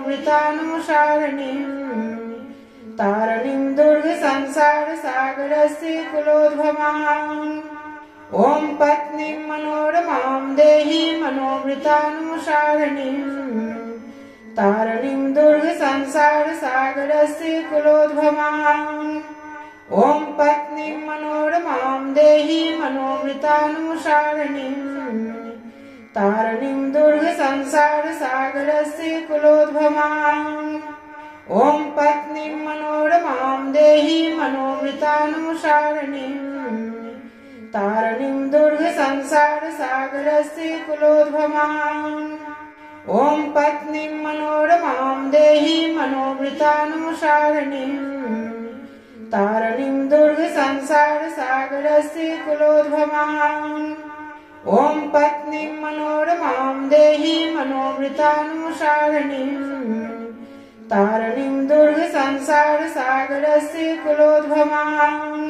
मनोवृतानुसारिणीं तारिणीं दुर्गसंसारसागरस्य कुलोद्भवाम् ॐ पत्नीं मनोरमां देहि मनोवृतानुसारिणीं तारिणीं दुर्गसंसारसागरस्य कुलोद्भवाम् ॐ पत्नीं मनोरमां देहि मनोवृतानुसारिणीं तारिणीं दुर्गसंसारसागरस्य कुलोद्भवाम् ॐ पत्नीं मनोरमां देहि मनोवृतानुसारिणीं तारिणीं दुर्गसंसारसागरस्य कुलोद्भवाम् ॐ पत्नीं मनोरमां देहि मनोवृतानुसारिणीं तारिणीं दुर्गसंसारसागरस्य कुलोद्भवाम् ॐ पत्नीं मनोरमां देहि मनोवृतानुसारिणीं तारिणीं दुर्गसंसारसागरस्य कुलोद्भवाम्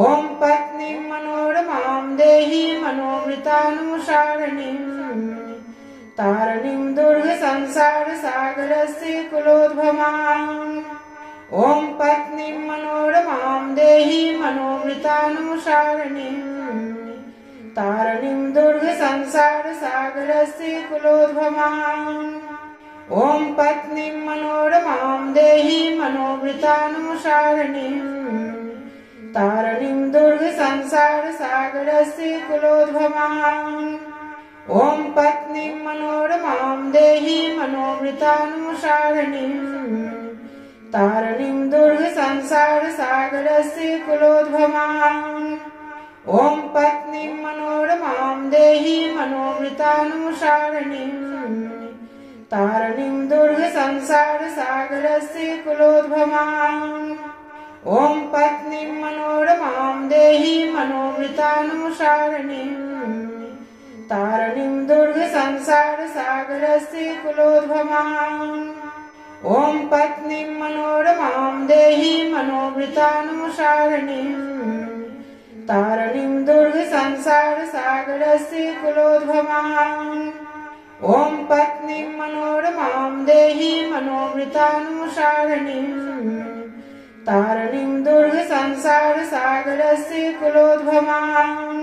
ॐ पत्नीं मनोरमां देहि मनोवृतानुसारिणीं तारिणीं दुर्गसंसारसागरस्य कुलोद्भवाम् ॐ पत्नीं मनोरमां देहि मनोवृतानुसारिणीं तारिणीं दुर्गसंसारसागरस्य कुलोद्भवाम् ॐ पत्नीं मनोरमां देहि मनोवृतानुसारिणीं तारिणीं दुर्गसंसारसागरस्य कुलोद्भवाम् ॐ पत्नीं मनोरमां देहि मनोवृतानुसारिणीं तारिणीं दुर्गसंसारसागरस्य कुलोद्भवाम् ॐ पत्नीं मनोरमां देहि मनोवृतानुसारिणीं तारिणीं दुर्गसंसारसागरस्य कुलोद्भवाम् ॐ पत्नीं मनोरमां देहि मनोवृतानुसारिणीं तारिणीं दुर्गसंसारसागरस्य कुलोद्भवाम् ॐ पत्नीं मनोरमां देहि मनोवृतानुसारिणीं तारिणीं दुर्गसंसारसागरस्य कुलोद्भवाम् ॐ पत्नीं मनोरमां देहि मनोवृतानुसारिणीं तारिणीं दुर्गसंसारसागरस्य कुलोद्भवाम्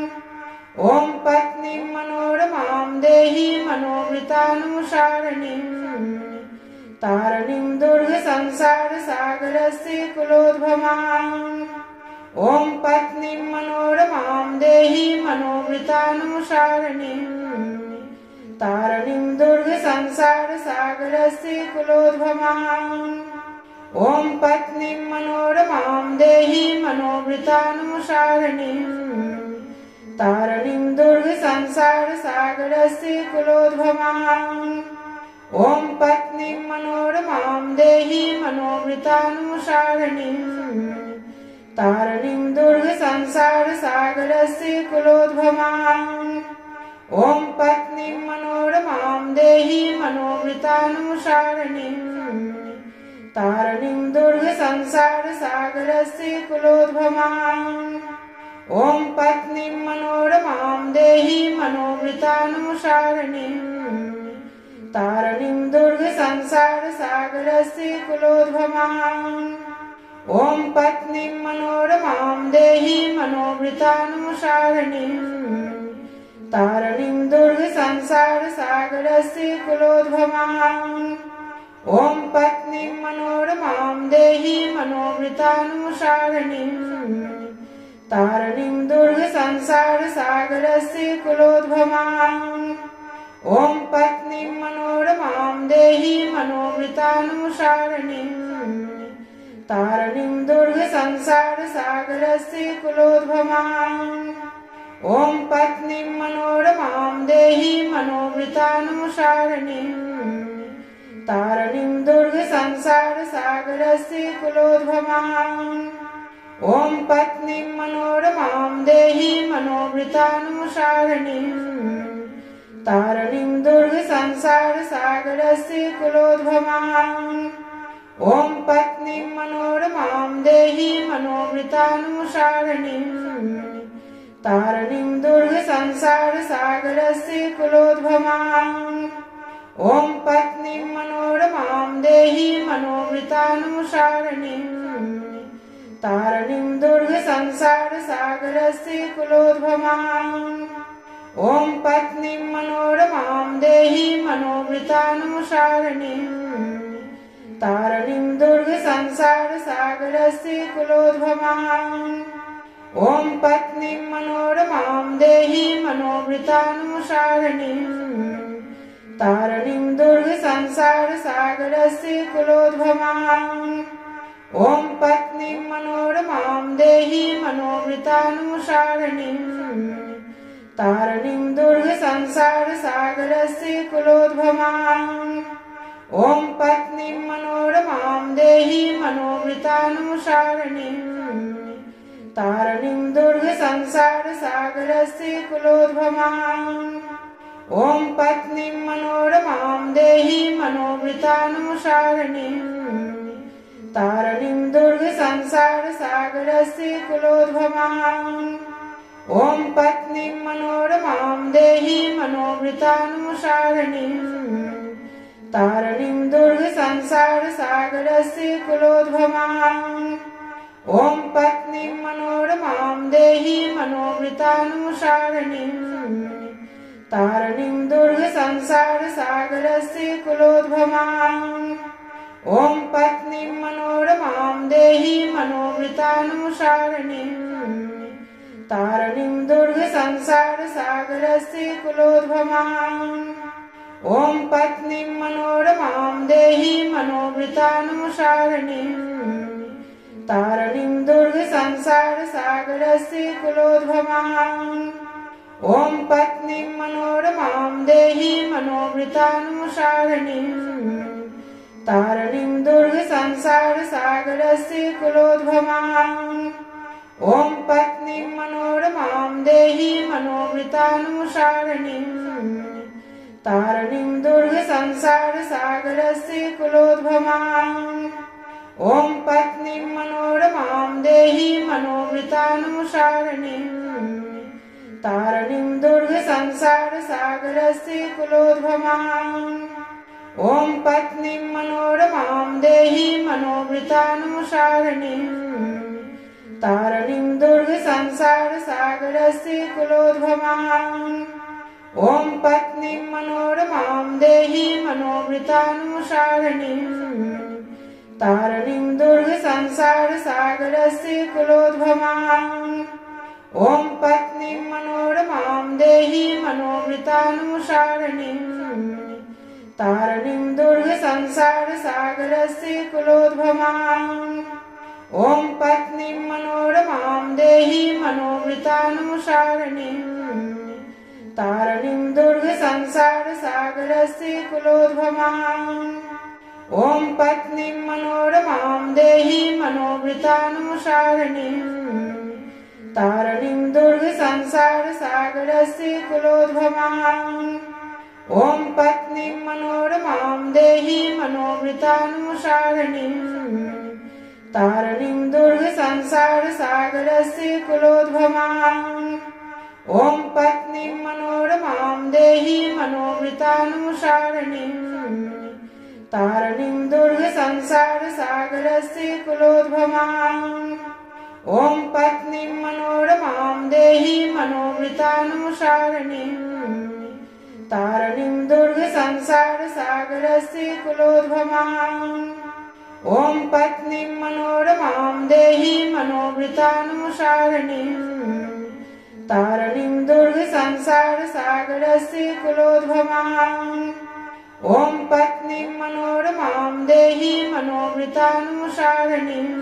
ॐ पत्नीं मनोरमां देहि मनोवृतानुसारिणीं तारिणीं दुर्गसंसारसागरस्य कुलोद्भवाम् ॐ पत्नीं मनोरमां देहि मनोवृतानुसारिणीं तारिणीं दुर्गसंसारसागरस्य कुलोद्भवाम् ॐ पत्नीं मनोरमां देहि मनोवृतानुसारिणीं तारिणीं दुर्गसंसारसागरस्य कुलोद्भवाम् ॐ पत्नीं मनोरमां देहि मनोवृतानुसारिणीं तारिणीं दुर्गसंसारसागरस्य कुलोद्भवाम् ॐ पत्नीं मनोरमां देहि मनोवृतानुसारिणीं तारिणीं दुर्गसंसारसागरस्य कुलोद्भवाम् ॐ पत्नीं मनोरमां देहि मनोवृतानुसारिणीं तारिणीं दुर्गसंसारसागरस्य कुलोद्भवाम् ॐ पत्नीं मनोरमां देहि मनोवृतानुसारिणीं तारिणीं दुर्गसंसारसागरस्य कुलोद्भवाम् ॐ पत्नीं मनोरमां देहि मनोवृतानुसारिणीं तारिणीं दुर्गसंसारसागरस्य कुलोद्भवाम् ॐ पत्नीं मनोरमां देहि मनोवृतानुसारिणीं तारिणीं दुर्गसंसारसागरस्य कुलोद्भवाम् ॐ पत्नीं मनोरमां देहि मनोवृतानुसारिणीं तारिणीं दुर्गसंसारसागरस्य कुलोद्भवाम् ॐ पत्नीं मनोरमां देहि मनोवृतानुसारिणीं तारिणीं दुर्गसंसारसागरस्य कुलोद्भवाम् ॐ पत्नीं मनोरमां देहि मनोवृतानुसारिणीं तारिणीं दुर्गसंसारसागरस्य कुलोद्भवाम् ॐ पत्नीं मनोरमां कुलोद्भवाम् ॐ पत्नीं मनोरमां देहि मनोवृतानुसारिणीम् तारिणीं दुर्गसंसारसागरस्य कुलोद्भवाम् ॐ पत्नीं मनोरमां देहि मनोवृतानुसारिणीम् तारिणीं दुर्गसंसारसागरस्य कुलोद्भवाम् ॐ पत्नीं मनोरमां देहि मनोवृतानुसारिणीम् तारिणीं दुर्गसंसारसागरस्य कुलोद्भवाम् ॐ पत्नीं मनोरमां देहि मनोवृतानुसारिणीम् तारिणीं दुर्गसंसारसागरस्य कुलोद्भवाम् ॐ पत्नीं मनोरमां देहि मनोवृतानुसारिणीम् तारिणीं दुर्गसंसारसागरस्य कुलोद्भवाम् ॐ पत्नीं मनोरमां देहि मनोवृतानुसारिणीम् तारिणीं दुर्गसंसारसागरस्य कुलोद्भवाम् ॐ पत्नीं मनोरमां देहि मनोवृतानुसारिणीम् तारिणीं दुर्गसंसारसागरस्य कुलोद्भवाम् ॐ पत्नीं मनोरमां देहि मनोवृतानुसारिणीम् तारिणीं दुर्गसंसारसागरस्य कुलोद्भवाम् ॐ पत्नीं मनोरमां देहि मनोवृतानुसारिणीम् तारिणीं दुर्गसंसारसागरस्य कुलोद्भवाम् ॐ पत्नीं मनोरमां देहि मनोवृतानुसारिणीम् तारिणीं दुर्गसंसारसागरस्य कुलोद्भवाम् ॐ पत्नीं मनोरमां देहि मनोवृतानुसारिणीम् तारिणीं दुर्गसंसारसागरस्य कुलोद्भवाम् ॐ पत्नीं मनोरमां देहि मनोवृतानुसारिणीम् तारिणीं दुर्गसंसारसागरस्य कुलोद्भवाम् ॐ पत्नीं मनोरमां देहि मनोवृतानुसारिणीम् तारिणीं दुर्गसंसारसागरस्य कुलोद्भवाम् ॐ पत्नीं मनोरमां देहि मनोवृतानुसारिणीम् तारिणीं दुर्गसंसारसागरस्य कुलोद्भवाम् ॐ पत्नीं मनोरमां देहि मनोवृतानुसारिणीम् तारिणीं दुर्गसंसारसागरस्य कुलोद्भवाम् ॐ पत्नीं मनोरमां देहि मनोवृतानुसारिणीम् तारिणीं दुर्गसंसारसागरस्य कुलोद्भवाम् ॐ पत्नीं मनोरमां देहि मनोवृतानुसारिणीम् तारिणीं दुर्गसंसारसागरस्य कुलोद्भवाम् ॐ पत्नीं मनोरमां देहि मनोवृतानुसारिणीम् तारिणीं दुर्गसंसारसागरस्य कुलोद्भवाम् ॐ पत्नीं मनोरमां देहि मनोवृतानुसारिणीम् तारिणीं दुर्गसंसारसागरस्य कुलोद्भवाम् ॐ पत्नीं मनोरमां देहि मनोवृतानुसारिणीम् तारिणीं दुर्गसंसारसागरस्य कुलोद्भवाम् ॐ पत्नीं मनोरमां देहि मनोवृतानुसारिणीम् तारिणीं दुर्गसंसारसागरस्य कुलोद्भवाम् ॐ पत्नीं मनोरमां देहि मनोवृतानुसारिणीम्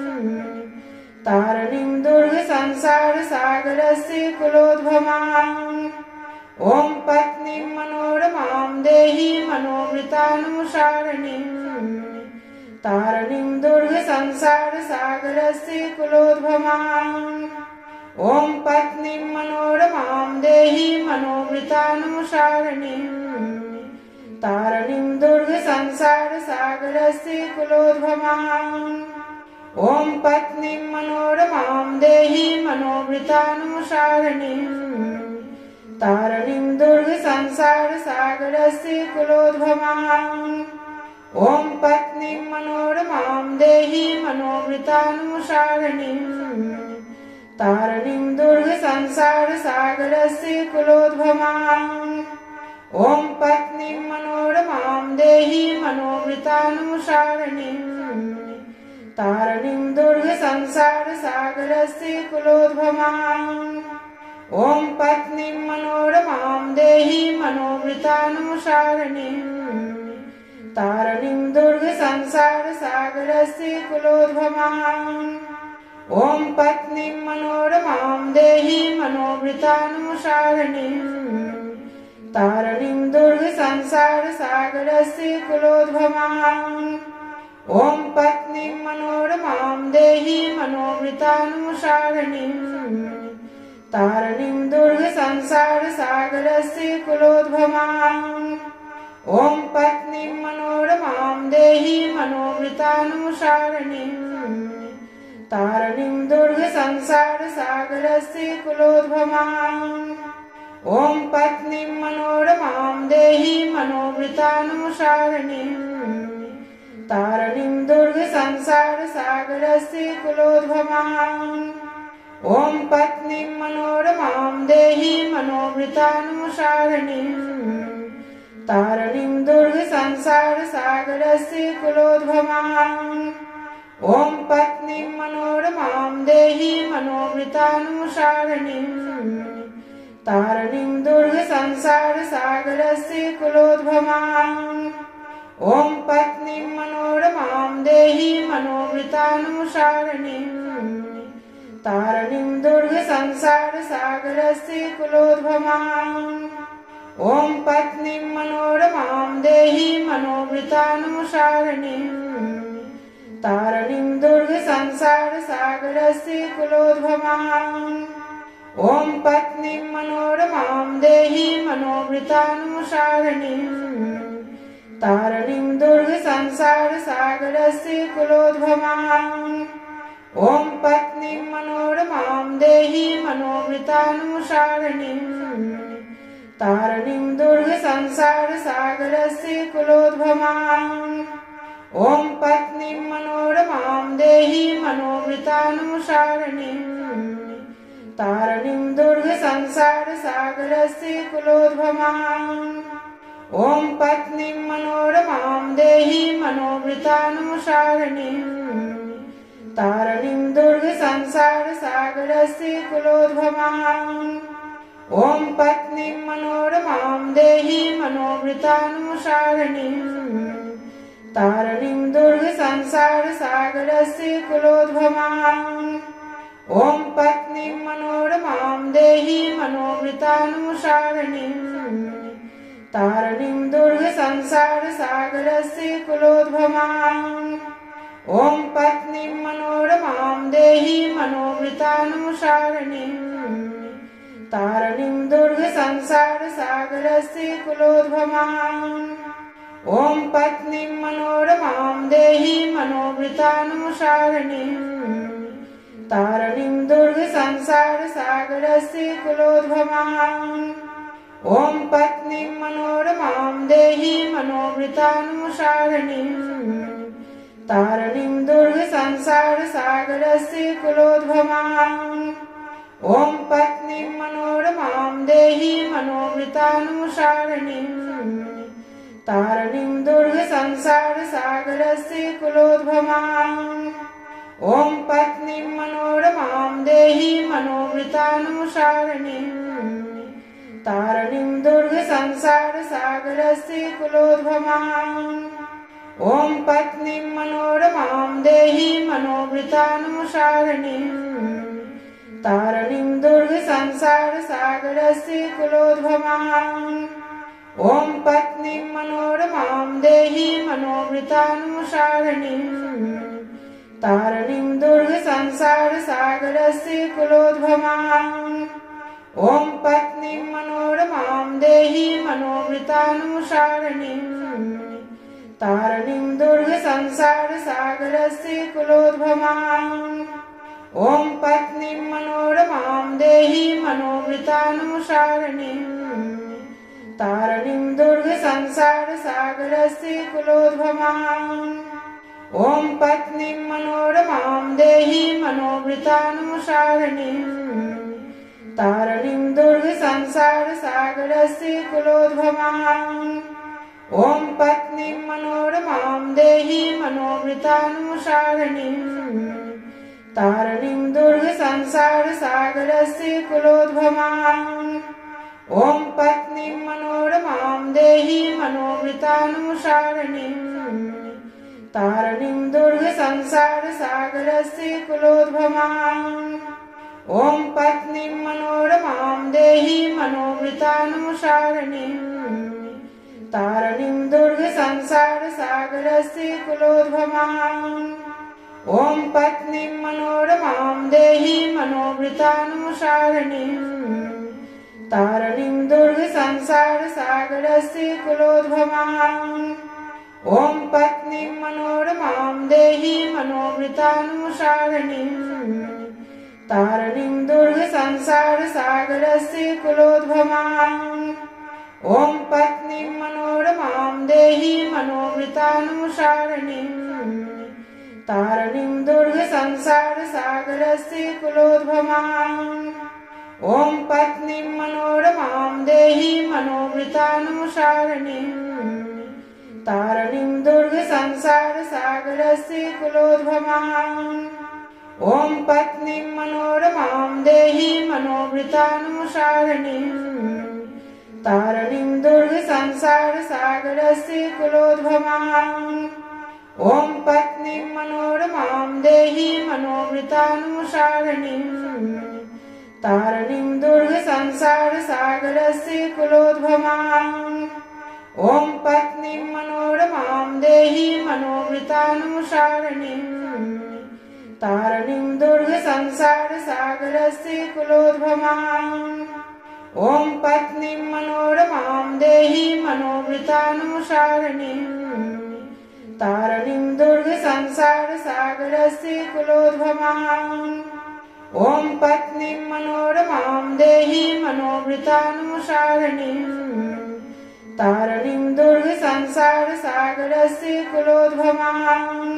तारिणीं दुर्गसंसारसागरस्य कुलोद्भवाम् ॐ पत्नीं मनोरमां देहि मनोवृतानुसारिणीम् तारिणीं दुर्गसंसारसागरस्य कुलोद्भवाम् ॐ पत्नीं मनोरमां देहि मनोवृतानुसारिणीम् तारिणीं दुर्गसंसारसागरस्य कुलोद्भवाम् ॐ पत्नीं मनोरमां देहि मनोवृतानुसारिणीम् तारिणीं दुर्गसंसारसागरस्य कुलोद्भवाम् ॐ पत्नीं मनोरमां देहि मनोवृतानुसारिणीम् तारणीं दुर्गसंसारसागरस्य कुलोद्भवाम् ॐ पत्नीं मनोरमां देहि मनोवृतानुसारिणीं तारणीं दुर्गसंसारसागरस्य कुलोद्भवाम् ॐ पत्नीं मनोरमां देहि मनोवृतानुसारिणीं तारणीं दुर्गसंसारसागरस्य कुलोद्भवाम् ॐ पत्नीं मनोरमां देहि मनोवृतानुसारिणीं तारणीं दुर्गसंसारसागरस्य कुलोद्भवाम् ॐ पत्नीं मनोरमां देहि मनोवृतानुसारिणीं तारणीं दुर्गसंसारसागरस्य कुलोद्भवाम् ॐ पत्नीं मनोरमां देहि मनोवृतानुसारिणीं तारणीं दुर्गसंसारसागरस्य कुलोद्भवाम् ॐ पत्नीं मनोरमां देहि मनोवृतानुसारिणीं तारणीं दुर्गसंसारसागरस्य कुलोद्भवाम् ॐ पत्नीं मनोरमां देहि मनोवृतानुसारिणीं तारणीं दुर्गसंसारसागरस्य कुलोद्भवाम् ॐ पत्नीं मनोरमां देहि मनोवृतानुसारिणीं तारणीं दुर्गसंसारसागरस्य कुलोद्भवाम् ॐ पत्नीं मनोरमां देहि मनोवृतानुसारिणीं तारणीं दुर्गसंसारसागरस्य कुलोद्भवाम् ॐ पत्नीं मनोरमां देहि मनोवृतानुसारिणीं तारणीं दुर्गसंसारसागरस्य कुलोद्भवाम् ॐ पत्नीं मनोरमां देहि मनोवृतानुसारिणीं तारणीं दुर्गसंसारसागरस्य कुलोद्भवाम् ॐ पत्नीं मनोरमां देहि मनोवृतानुसारिणीं तारणीं दुर्गसंसारसागरस्य कुलोद्भवाम् ॐ पत्नीं मनोरमां देहि मनोवृतानुसारिणीं तारणीं दुर्गसंसारसागरस्य कुलोद्भवाम् ॐ पत्नीं मनोरमां देहि मनोवृतानुसारिणीं तारणीं दुर्गसंसारसागरस्य कुलोद्भवाम् ॐ पत्नीं मनोरमां देहि मनोवृतानुसारिणीं तारणीं दुर्गसंसारसागरस्य कुलोद्भवाम् ॐ पत्नीं मनोरमां देहि मनोवृतानुसारिणीं तारणीं दुर्गसंसारसागरस्य कुलोद्भवाम् ॐ पत्नीं मनोरमां देहि मनोवृतानुसारिणीं तारणीं दुर्गसंसारसागरस्य कुलोद्भवाम् ॐ पत्नीं मनोरमां देहि मनोवृतानुसारिणीं तारणीं दुर्गसंसारसागरस्य कुलोद्भवाम् ॐ पत्नीं मनोरमां देहि मनोवृतानुसारिणीं तारणीं दुर्गसंसारसागरस्य कुलोद्भवाम् ॐ पत्नीं मनोरमां देहि मनोवृतानुसारिणीं तारणीं दुर्गसंसारसागरस्य कुलोद्भवाम् ॐ पत्नीं मनोरमां देहि मनोवृतानुसारिणीं तारणीं दुर्गसंसारसागरस्य कुलोद्भवाम् ॐ पत्नीं मनोरमां देहि मनोवृतानुसारिणीं तारणीं दुर्गसंसारसागरस्य कुलोद्भवाम् ॐ पत्नीं मनोरमां देहि मनोवृतानुसारिणीं तारणीं दुर्गसंसारसागरस्य कुलोद्भवाम् ॐ पत्नीं मनोरमां देहि मनोवृतानुसारिणीं तारणीं दुर्गसंसारसागरस्य कुलोद्भवाम् ॐ पत्नीं मनोरमां देहि मनोवृतानुसारिणीं तारणीं दुर्गसंसारसागरस्य कुलोद्भवाम् ॐ पत्नीं मनोरमां देहि मनोवृतानुसारिणीं तारिणीं दुर्गसंसारसागरस्य कुलोद्भवाम् ॐ पत्नीं मनोरमां देहि मनोवृतानुसारिणीं तारिणीं दुर्गसंसारसागरस्य कुलोद्भवाम् ॐ पत्नीं मनोरमां देहि मनोवृतानुसारिणीं तारिणीं दुर्गसंसारसागरस्य कुलोद्भवाम् ॐ पत्नीं मनोरमां देहि मनोवृतानुसारिणीं तारिणीं दुर्गसंसारसागरस्य कुलोद्भवाम् ॐ पत्नीं मनोरमां देहि मनोवृतानुसारिणीं तारिणीं दुर्गसंसारसागरस्य कुलोद्भवाम् ॐ पत्नीं मनोरमां देहि मनोवृतानुसारिणीं तारिणीं दुर्गसंसारसागरस्य कुलोद्भवाम् ॐ पत्नीं मनोरमां देहि मनोवृतानुसारिणीं तारिणीं दुर्गसंसारसागरस्य कुलोद्भवाम् ॐ पत्नीं मनोरमां देहि मनोवृतानुसारिणीं तारिणीं दुर्गसंसारसागरस्य कुलोद्भवाम् ॐ पत्नीं मनोरमां देहि मनोवृतानुसारिणीं तारिणीं दुर्गसंसारसागरस्य कुलोद्भवाम् ॐ पत्नीं मनोरमां देहि मनोवृतानुसारिणीं तारिणीं दुर्गसंसारसागरस्य कुलोद्भवाम् ॐ पत्नीं मनोरमां देहि मनोवृतानुसारिणीं तारिणीं दुर्गसंसारसागरस्य कुलोद्भवाम् ॐ पत्नीं मनोरमां देहि मनोवृतानुसारिणीं तारिणीं दुर्गसंसारसागरस्य कुलोद्भवाम् ॐ पत्नीं मनोरमां देहि मनोवृतानुसारिणीं तारिणीं दुर्गसंसारसागरस्य कुलोद्भवाम्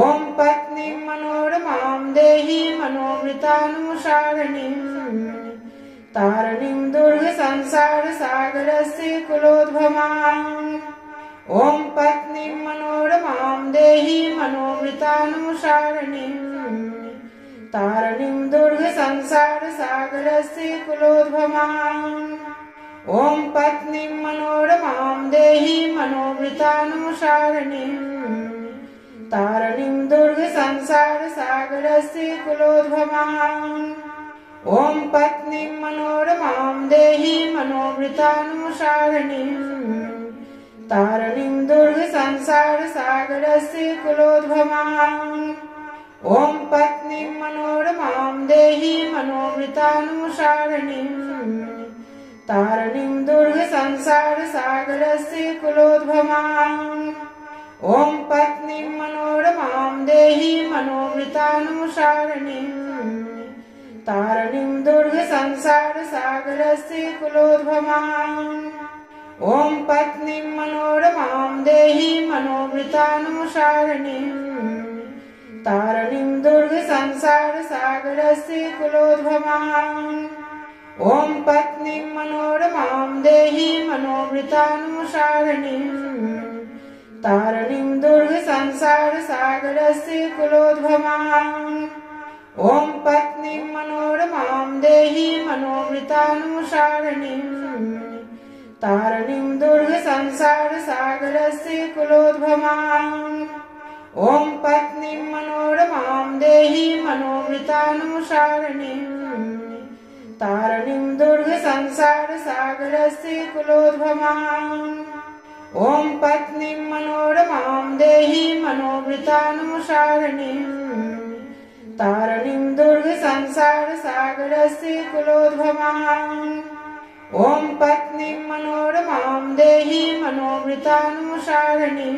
ॐ पत्नीं मनोरमां देहि मनोवृतानुसारिणीं तारिणीं दुर्गसंसारसागरस्य कुलोद्भवाम् ॐ पत्नीं मनोरमां देहि मनोवृतानुसारिणीं तारिणीं दुर्गसंसारसागरस्य कुलोद्भवाम् ॐ पत्नीं मनोरमां देहि मनोवृतानुसारिणीं तारिणीं दुर्गसंसारसागरस्य कुलोद्भवाम् ॐ पत्नीं मनोरमां देहि मनोवृतानुसारिणीं तारिणीं दुर्गसंसारसागरस्य कुलोद्भवाम् ॐ पत्नीं मनोरमां देहि मनोवृतानुसारिणीं तारिणीं दुर्गसंसारसागरस्य कुलोद्भवाम् ॐ पत्नीं मनोरमां देहि मनोवृतानुसारिणीं तारिणीं दुर्गसंसारसागरस्य कुलोद्भवाम् ॐ पत्नीं मनोरमां देहि मनोवृतानुसारिणीं तारिणीं दुर्गसंसारसागरस्य कुलोद्भवाम् ॐ पत्नीं मनोरमां देहि मनोवृतानुसारिणीं तारिणीं दुर्गसंसारसागरस्य कुलोद्भवाम् ॐ पत्नीं मनोरमां देहि मनोवृतानुसारिणीं तारिणीं दुर्गसंसारसागरस्य कुलोद्भवाम् ॐ पत्नीं मनोरमां देहि मनोवृतानुसारिणीं तारिणीं दुर्गसंसारसागरस्य कुलोद्भवाम् ॐ पत्नीं मनोरमां देहि मनोवृतानुसारिणीं तारिणीं दुर्गसंसारसागरस्य कुलोद्भवाम् ॐ पत्नीं मनोरमां देहि मनोवृतानुसारिणीं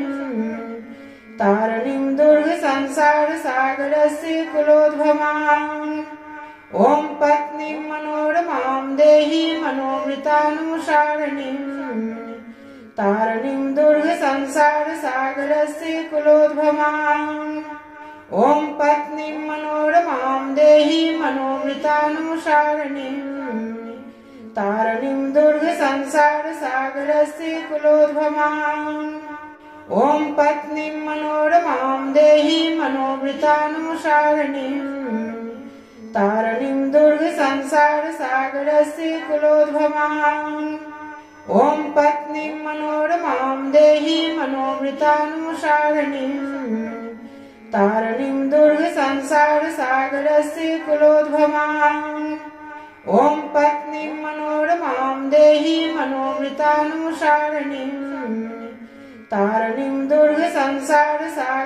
तारिणीं दुर्गसंसारसागरस्य कुलोद्भवाम् ॐ पत्नीं मनोरमां देहि मनोवृतानुसारिणीं तारणीं दुर्गसंसारसागरस्य कुलोद्भवाम् ॐ पत्नीं मनोरमां देहि मनोमृतानुसारिणीं तारणीं दुर्गसंसारसागरस्य कुलोद्भवाम् ॐ पत्नीं मनोरमां देहि मनोमृतानुसारिणीं तारणीं दुर्गसंसारसागरस्य कुलोद्भवाम् ॐ पत्नीं मनोरमां देहि मनोमृतानुसारिणीं तारणीं दुर्गसंसारसागरस्य कुलोद्भवाम् ॐ पत्नीं मनोरमां देहि मनोमृतानुसारिणीं तारणीं दुर्गसंसारसागरस्य